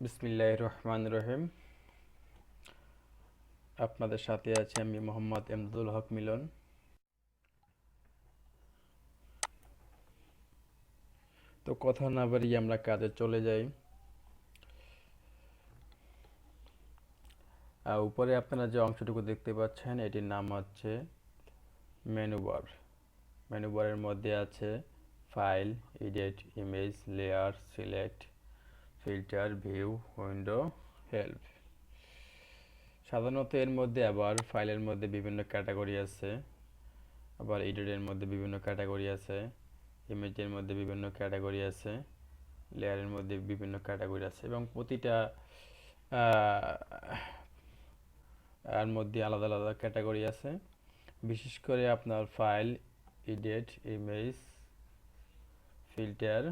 বিসমিল্লাহির রহমানির রহিম। আপনাদের সাথে আছি আমি মোহাম্মদ এমদাদুল হক মিলন। তো কথা না বাড়িয়ে আমরা কাজে চলে যাই। উপরে আপনারা যে অংশটুকু দেখতে পাচ্ছেন এটির নাম হচ্ছে মেনু বার। মেনু বারের মধ্যে আছে file, edit, image, layer, select, filter, view, window, help. সাধারণত এর মধ্যে আবার ফাইলের মধ্যে বিভিন্ন ক্যাটাগরি আছে, আবার এডিটের মধ্যে বিভিন্ন ক্যাটাগরি আছে, ইমেজের মধ্যে বিভিন্ন ক্যাটাগরি আছে, লেয়ারের মধ্যে বিভিন্ন ক্যাটাগরি আছে এবং প্রতিটা এর মধ্যে আলাদা আলাদা ক্যাটাগরি আছে। বিশেষ করে আপনার file, edit, image, filter,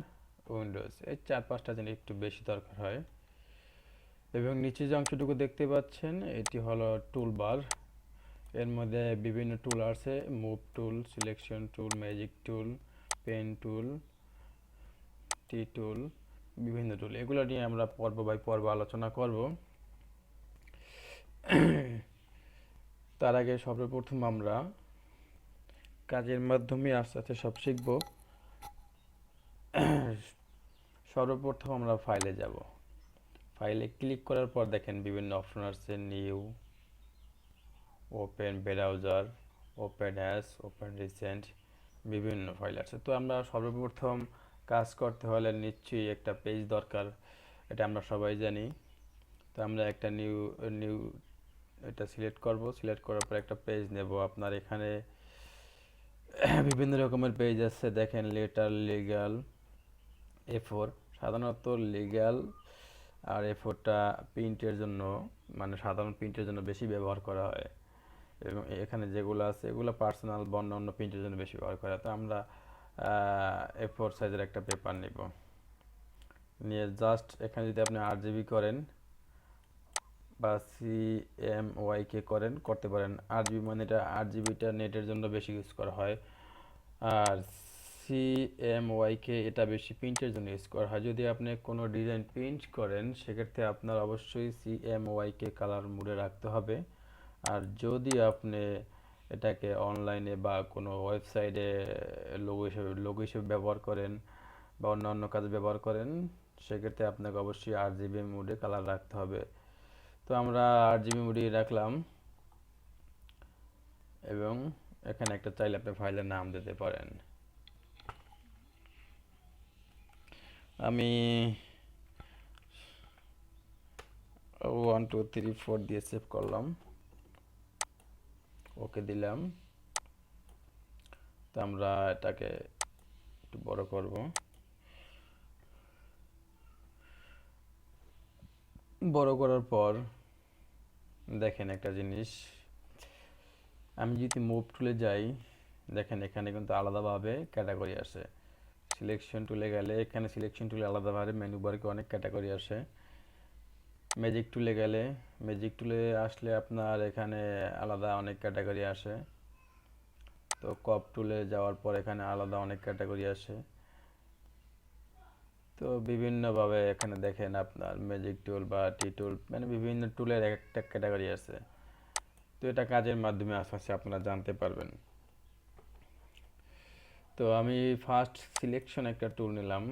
Windows এই 4-5টা জিনিস একটু বেশি দরকার হয়। এবং নিচে যে অংশটুকু দেখতে পাচ্ছেন এটি হলো টুলবার। এর মধ্যে বিভিন্ন টুল আছে, move tool, selection tool, magic tool, pen tool, T tool, বিভিন্ন টুল। এগুলো নিয়ে আমরা পর্ব বাই পর্ব আলোচনা করব। তার আগে সর্বপ্রথম আমরা কাজের মাধ্যমে আস্তে আস্তে সব শিখব। সর্বপ্রথম আমরা ফাইলে যাব। ফাইলে ক্লিক করার পর দেখেন বিভিন্ন অপশন আছে, new, open browser, open as, open recent, বিভিন্ন ফাইল আছে। তো আমরা সর্বপ্রথম কাজ করতে হলে নিশ্চয়ই একটা পেজ দরকার, এটা আমরা সবাই জানি। তো আমরা একটা নিউ নিউ এটা সিলেক্ট করব। সিলেক্ট করার পর একটা পেজ নেব। আপনার এখানে বিভিন্ন রকমের পেজ আছে, দেখেন লেটার, লিগ্যাল, এ4। সাধারণত লিগ্যাল আর এ4টা প্রিন্টের জন্য, মানে সাধারণ প্রিন্টের জন্য বেশি ব্যবহার করা হয় এবং এখানে যেগুলো আছে এগুলো পার্সোনাল বা অন্য প্রিন্টের জন্য বেশি ব্যবহার করা হয়। তো আমরা এ4 সাইজের একটা পেপার নিব। নিয়ে জাস্ট এখানে যদি আপনি 8 জিবি করেন বা সিএমওয়াইকে করতে পারেন। 8 জিবি মানে এটা 8 জিবিটা নেটের জন্য বেশি ইউজ করা হয়, আর সিএমওয়াইকে এটা বেশি প্রিন্টের জন্য ইউজ করা হয়। যদি আপনি কোনো ডিজাইন প্রিন্ট করেন সেক্ষেত্রে আপনার অবশ্যই সিএমওয়াইকে কালার মোডে রাখতে হবে। আর যদি আপনি এটাকে অনলাইনে বা কোনো ওয়েবসাইটে লোগো হিসেবে ব্যবহার করেন বা অন্য কাজে ব্যবহার করেন সেক্ষেত্রে আপনাকে অবশ্যই 8 জিবি মোডে কালার রাখতে হবে। তো আমরা 8 জিবি মোডে রাখলাম এবং এখানে একটা চাইলে আপনি ফাইলের নাম দিতে পারেন। আমি 1 2 3 4 দিয়ে সেভ করলাম, ওকে দিলাম। তো আমরা এটাকে একটু বড় করব। বড় করার পর দেখেন একটা জিনিস, আমি যদি মুভ টুলে যাই দেখেন এখানে কিন্তু আলাদাভাবে ক্যাটাগরি আসে। সিলেকশন টুলে গেলে এখানে সিলেকশন টুলে আলাদাভাবে মেনু বারে অনেক ক্যাটাগরি আসে। ম্যাজিক টুলে গেলে, ম্যাজিক টুলে আসলে আপনার এখানে আলাদা অনেক ক্যাটাগরি আসে। তো কপ টুলে যাওয়ার পর এখানে আলাদা অনেক ক্যাটাগরি আসে। তো বিভিন্নভাবে এখানে দেখেন আপনার ম্যাজিক টুল বা টি টুল, মানে বিভিন্ন টুলের একটা ক্যাটাগরি আছে। তো এটা কাজের মাধ্যমে আস্তে আস্তে আপনারা জানতে পারবেন। তো আমি ফার্স্ট সিলেকশন একটা টুল নিলাম,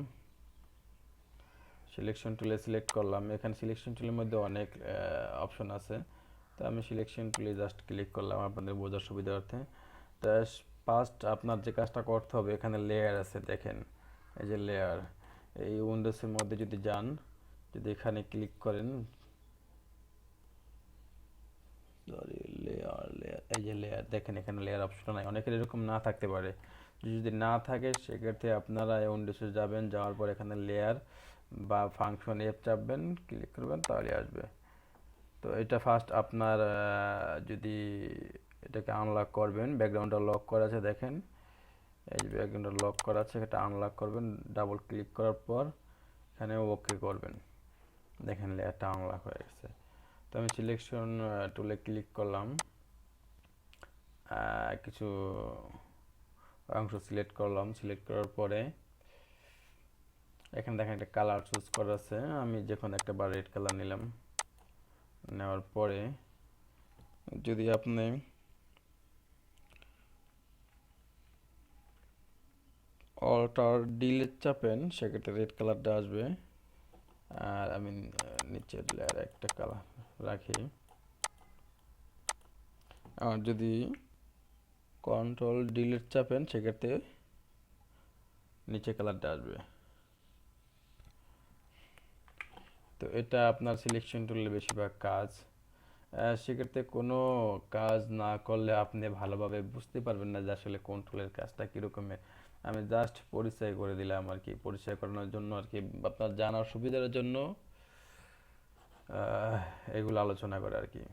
সিলেকশন টুলে সিলেক্ট করলাম। এখানে সিলেকশন টুলের মধ্যে অনেক অপশন আছে। তো আমি সিলেকশন টুলে জাস্ট ক্লিক করলাম আপনাদের বোঝার সুবিধার্থে। তো ফার্স্ট আপনার যে কাজটা করতে হবে, এখানে লেয়ার আছে দেখেন, এই যে লেয়ার, এই উইন্ডোজের মধ্যে যদি যান, যদি এখানে ক্লিক করেন, সরি লেয়ার লেয়ার, এই যে লেয়ার দেখেন এখানে লেয়ার অপশন নাই। অনেকের এরকম না থাকতে পারে, যদি না থাকে সেক্ষেত্রে আপনারা উইন্ডোজে যাবেন, যাওয়ার পর এখানে লেয়ার বা ফাংশন এফ চাপবেন, ক্লিক করবেন, তাহলে আসবে। তো এটা ফার্স্ট আপনার যদি এটাকে আনলক করবেন, ব্যাকগ্রাউন্ডটা লক করা আছে দেখেন, এই যে ব্যাকগ্রাউন্ডটা লক করা আছে, এটা আনলক করবেন। ডাবল ক্লিক করার পর এখানে ওকে করবেন, দেখেন লেয়ারটা আনলক হয়ে গেছে। তো আমি সিলেকশন টুলে ক্লিক করলাম, কিছু অংশ সিলেক্ট করলাম। সিলেক্ট করার পরে এখানে দেখেন একটা কালার চুজ করা আছে, আমি যখন একটা বার রেড কালার নিলাম, নেওয়ার পরে যদি আপনি অল্টার ডিলিট চাপেন সেক্ষেত্রে রেড কালারটা আসবে। আর আমি নিচের লেয়ারে একটা কালার রাখি। আর যদি কন্ট্রোল ডিলিট চাপেন সেক্ষেত্রে নিচে কালারটা আসবে। তো এটা আপনার সিলেকশন টুলের বেশিরভাগ কাজ। সেক্ষেত্রে কোনো কাজ না করলে আপনি ভালোভাবে বুঝতে পারবেন না যে আসলে কোন টুলের কাজটা কীরকমের। আমি জাস্ট পরিচয় করে দিলাম আর কি, পরিচয় করানোর জন্য আর কি, আপনার জানার সুবিধার জন্য এগুলো আলোচনা করে আর কি।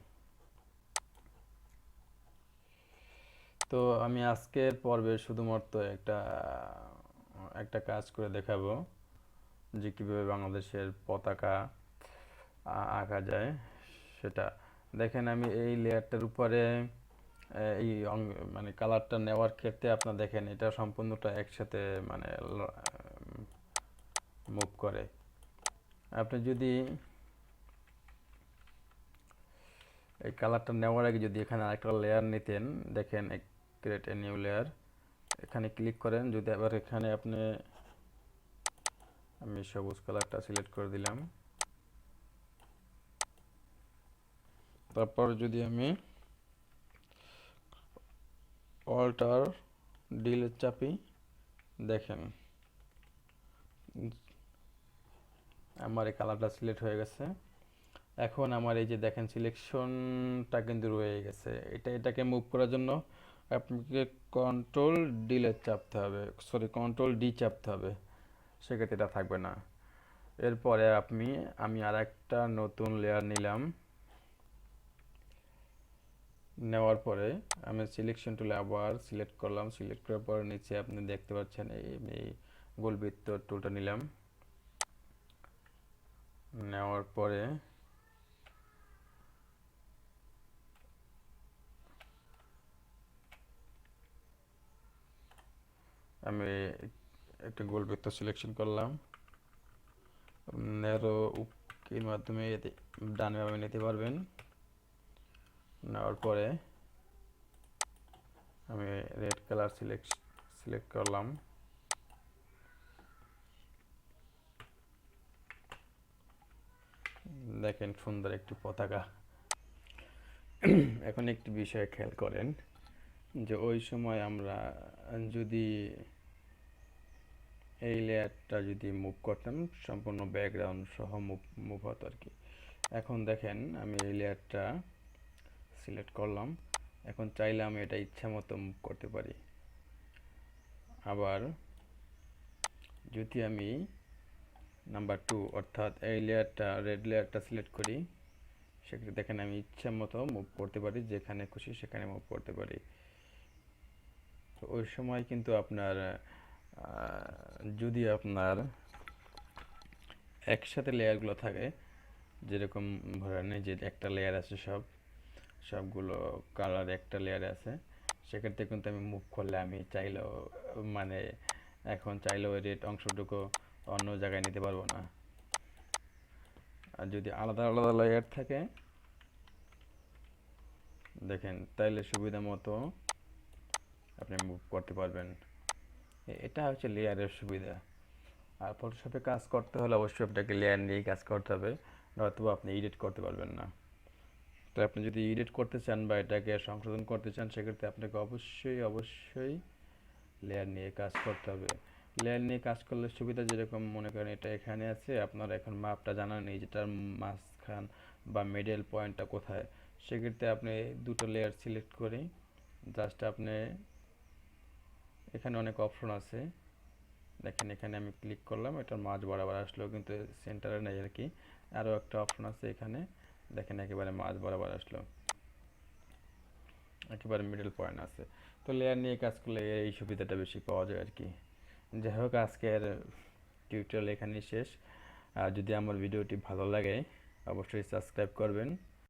তো আমি আজকের পর্বে শুধুমাত্র একটা একটা কাজ করে দেখাবো যে কীভাবে বাংলাদেশের পতাকা আঁকা যায় সেটা। দেখেন আমি এই লেয়ারটার উপরে এই মানে কালারটা নেওয়ার ক্ষেত্রে আপনার দেখেন এটা সম্পূর্ণটা একসাথে মানে মুভ করে। আপনি যদি এই কালারটা নেওয়ার আগে যদি এখানে আরেকটা লেয়ার নিতেন, দেখেন ক্রিয়েট এ নিউ লেয়ার, এখানে ক্লিক করেন। যদি আবার এখানে আপনি, আমি সবুজ কালারটা সিলেক্ট করে দিলাম, তারপর যদি আমি অল্টার ডিলিট চাপি, দেখেন আমার এই কালারটা সিলেক্ট হয়ে গেছে। এখন আমার এই যে দেখেন সিলেকশনটা কিন্তু রয়ে গেছে। এটাকে মুভ করার জন্য আপনাকে কন্ট্রোল ডিলিট চাপতে হবে, সরি কন্ট্রোল ডি চাপতে হবে, সেক্ষেত্রে এটা থাকবে না। এরপরে আমি আর একটা নতুন লেয়ার নিলাম, নেওয়ার পরে আমি সিলেকশন টুলে আবার সিলেক্ট করলাম, সিলেক্ট করার পর নিচে আপনি দেখতে পাচ্ছেন এই গোলবৃত্ত টুলটা নিলাম। নেওয়ার পরে আমি একটা গোলবৃত্ত সিলেকশন করলাম, ন্যারো এর মাধ্যমে ডানে বামে নিতে পারবেন। নেওয়ার পরে আমি রেড কালার সিলেক্ট করলাম, দেখেন সুন্দর একটি পতাকা। এখন একটি বিষয় খেয়াল করেন যে ওই সময় আমরা যদি এই লেয়ারটা যদি মুভ করতাম সম্পূর্ণ ব্যাকগ্রাউন্ড সহ মুভ হতো আর কি। এখন দেখেন আমি এই লেয়ারটা সিলেক্ট করলাম, এখন চাইলে আমি এটা ইচ্ছা মতো মুভ করতে পারি। আবার যদি আমি নাম্বার 2 অর্থাৎ এই লেয়ারটা রেড লেয়ারটা সিলেক্ট করি, সেক্ষেত্রে দেখেন আমি ইচ্ছা মতো মুভ করতে পারি, যেখানে খুশি সেখানে মুভ করতে পারি। তো ওই সময় কিন্তু আপনার যদি আপনার একসাথে লেয়ারগুলো থাকে, যেরকম ধরেন যে একটা লেয়ার আছে, সবগুলো কালার একটা লেয়ারে আছে, সেক্ষেত্রে কিন্তু আমি মুভ করলে আমি চাইলেও মানে এখন চাইলেও রেড অংশটুকু অন্য জায়গায় নিতে পারবো না। আর যদি আলাদা আলাদা লেয়ার থাকে দেখেন তাইলে সুবিধা মতো আপনি মুভ করতে পারবেন। এটা হচ্ছে লেয়ারের সুবিধা। আর ফটোশপে কাজ করতে হলে অবশ্যই আপনাকে লেয়ার নিয়েই কাজ করতে হবে, নয়তো আপনি এডিট করতে পারবেন না। তো আপনি যদি এডিট করতে চান বা এটাকে সংশোধন করতে চান, সেক্ষেত্রে আপনাকে অবশ্যই লেয়ার নিয়ে কাজ করতে হবে। লেয়ার নিয়ে কাজ করলে সুবিধা যেরকম মনে করেন এটা এখানে আছে, আপনার এখন মাপটা জানা নেই যেটার মাঝখান বা মিডল পয়েন্টটা কোথায়, সেক্ষেত্রে আপনি দুটো লেয়ার সিলেক্ট করে জাস্ট আপনি এখানে অনেক অপশন আছে, দেখেন এখানে আমি ক্লিক করলাম, এটার মাঝ বরাবর আসলো কিন্তু সেন্টারে নেই আর কি। আরও একটা অপশন আছে এখানে, দেখেন একেবারে মাঝ বরাবর আসলো, একেবারে মিডল পয়েন্ট আছে। তো লেয়ার নিয়ে কাজ করলে এই সুবিধাটা বেশি পাওয়া যায় আর কি। যাই হোক, আজকের টিউটোরিয়াল এখানেই শেষ। আর যদি আমার ভিডিওটি ভালো লাগে অবশ্যই সাবস্ক্রাইব করবেন।